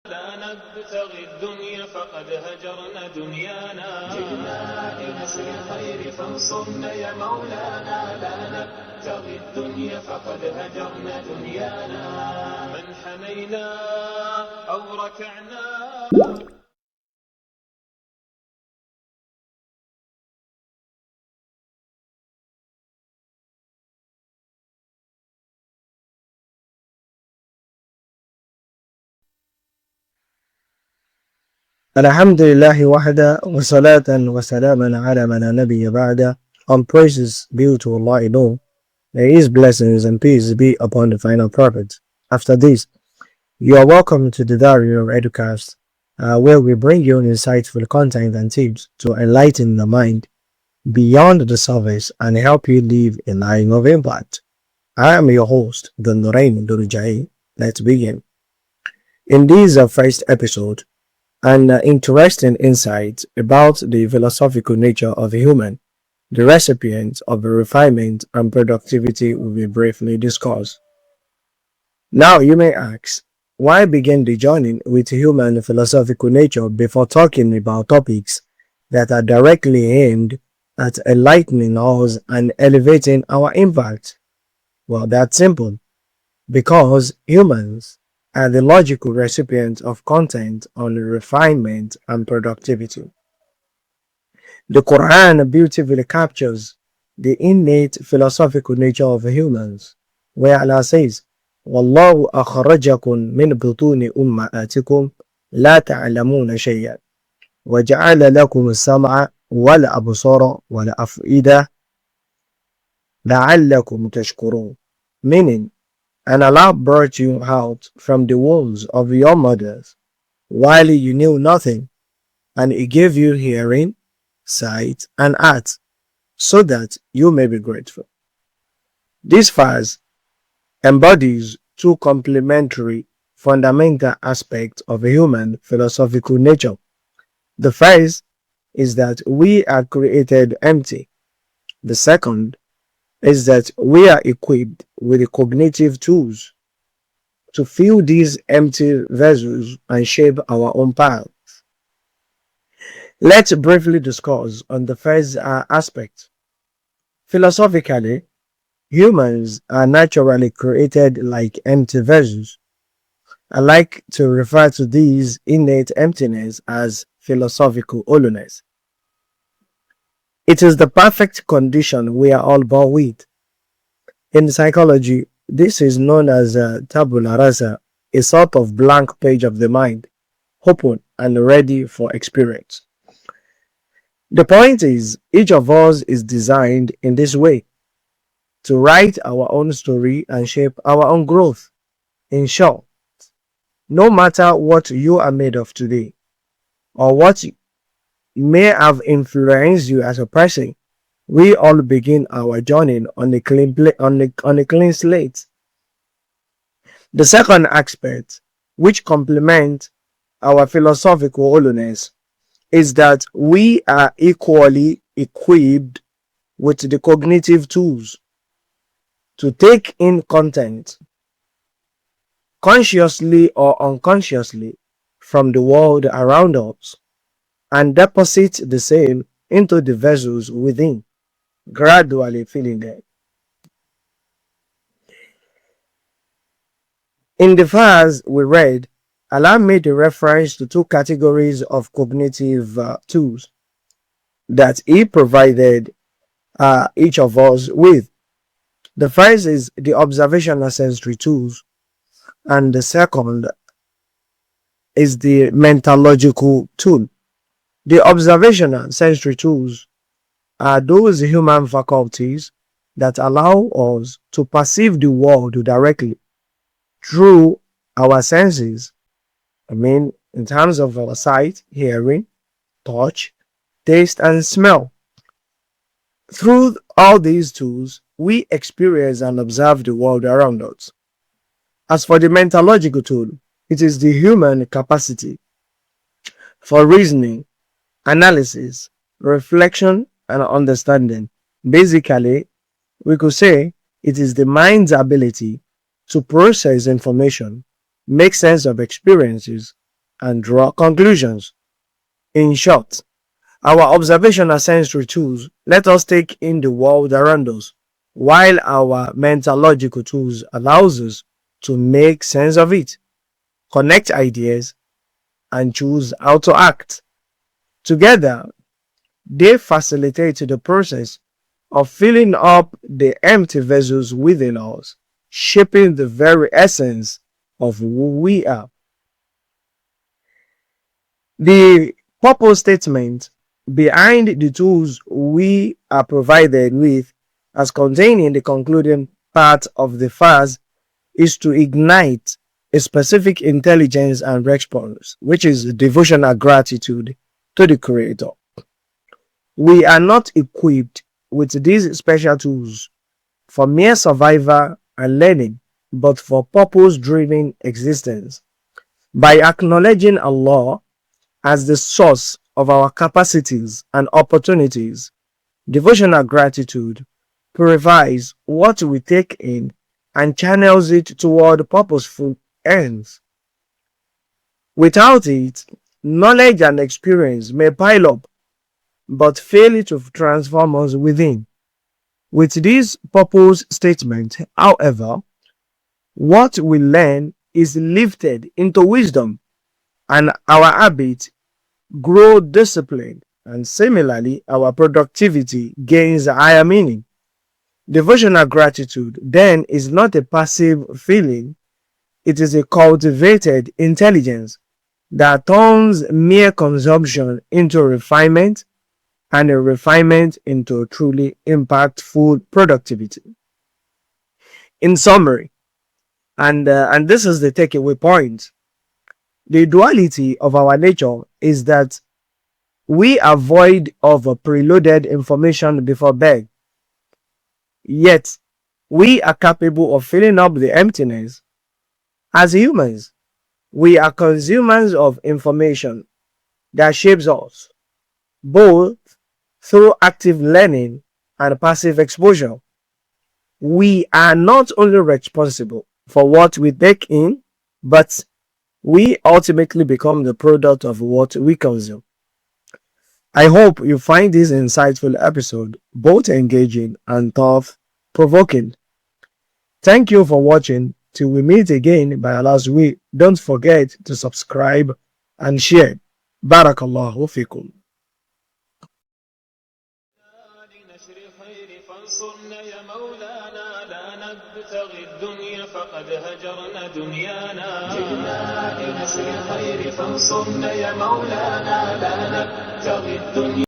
لا نبتغي الدنيا فقد هجرنا دنيانا جئنا لنشر الخير فانصرنا يا مولانا لا نبتغي الدنيا فقد هجرنا دنيانا من حنينا أو ركعنا. الحمد لله وحده وصلاة وسلاما على من لا نبي بعده. All praises be to Allah alone. May His blessings and peace be upon the final prophet. After this, you are welcome to the Diary of Educast, where we bring you insightful content and tips to enlighten the mind beyond the surface and help you live a life of impact. I am your host, 𝘗𝗱𝘂𝘰. Let's begin. In this first episode, an interesting insight about the philosophical nature of a human, the recipient of refinement and productivity, will be briefly discussed. Now you may ask, why begin the journey with human philosophical nature before talking about topics that are directly aimed at enlightening us and elevating our impact? Well, that's simple. Because humans are the logical recipient of content on refinement and productivity. The Quran beautifully captures the innate philosophical nature of humans, where Allah says, وَاللَّهُ أَخْرَجَكُم مِّن بُطُونِ أُمَّهَاتِكُمْ لَا تَعْلَمُونَ شَيْئًا وَجَعَلَ لَكُمُ السَّمْعَ وَالْأَبْصَارَ وَالْأَفْئِدَةَ لَعَلَّكُمْ تَشْكُرُونَ. Meaning, and Allah brought you out from the wombs of your mothers while you knew nothing, and He gave you hearing, sight, and heart, so that you may be grateful. This verse embodies two complementary fundamental aspects of a human philosophical nature. The first is that we are created empty. The second is that we are equipped with the cognitive tools to fill these empty vessels and shape our own path. Let's briefly discuss on the first aspect. Philosophically, humans are naturally created like empty vessels. I like to refer to these innate emptiness as philosophical hollowness. It is the perfect condition we are all born with. In psychology, this is known as tabula rasa, a sort of blank page of the mind, open and ready for experience. The point is, each of us is designed in this way, to write our own story and shape our own growth. In short, no matter what you are made of today, or what may have influenced you as a person, we all begin our journey on a clean slate. The second aspect, which complements our philosophical hollowness, is that we are equally equipped with the cognitive tools to take in content, consciously or unconsciously, from the world around us, and deposit the same into the vessels within, gradually filling them. In the verse we read, Allah made a reference to two categories of cognitive tools that He provided each of us with. The first is the observational sensory tools, and the second is the mental logical tool. The observational sensory tools are those human faculties that allow us to perceive the world directly through our senses. In terms of our sight, hearing, touch, taste, and smell. Through all these tools, we experience and observe the world around us. As for the mental logical tool, it is the human capacity for reasoning, analysis, reflection, and understanding. Basically, we could say it is the mind's ability to process information, make sense of experiences, and draw conclusions. In short, our observational sensory tools let us take in the world around us, while our mental logical tools allows us to make sense of it, connect ideas, and choose how to act. Together, they facilitate the process of filling up the empty vessels within us, shaping the very essence of who we are. The purpose statement behind the tools we are provided with, as contained in the concluding part of the verse, is to ignite a specific intelligence and response, which is devotional gratitude to the Creator. We are not equipped with these special tools for mere survival and learning, but for purpose-driven existence. By acknowledging Allah as the source of our capacities and opportunities, devotional gratitude purifies what we take in and channels it toward purposeful ends. Without it, knowledge and experience may pile up, but fail to transform us within. With this purpose statement, however, what we learn is lifted into wisdom, and our habits grow disciplined, and similarly, our productivity gains a higher meaning. Devotional gratitude then is not a passive feeling, it is a cultivated intelligence that turns mere consumption into refinement, and a refinement into truly impactful productivity. In summary, and this is the takeaway point, the duality of our nature is that we are void of preloaded information before birth, yet we are capable of filling up the emptiness. As humans, we are consumers of information that shapes us, both through active learning and passive exposure. We are not only responsible for what we take in, but we ultimately become the product of what we consume. I hope you find this insightful episode both engaging and thought-provoking. Thank you for watching. Till we meet again by Allah's will, don't forget to subscribe and share. Barakallahu fikum. لنشر الخير فانصرنا يا مولانا لا نبتغي الدنيا فقد هجرنا دنيانا جئنا لنشر الخير فانصرنا يا مولانا لا نبتغي الدنيا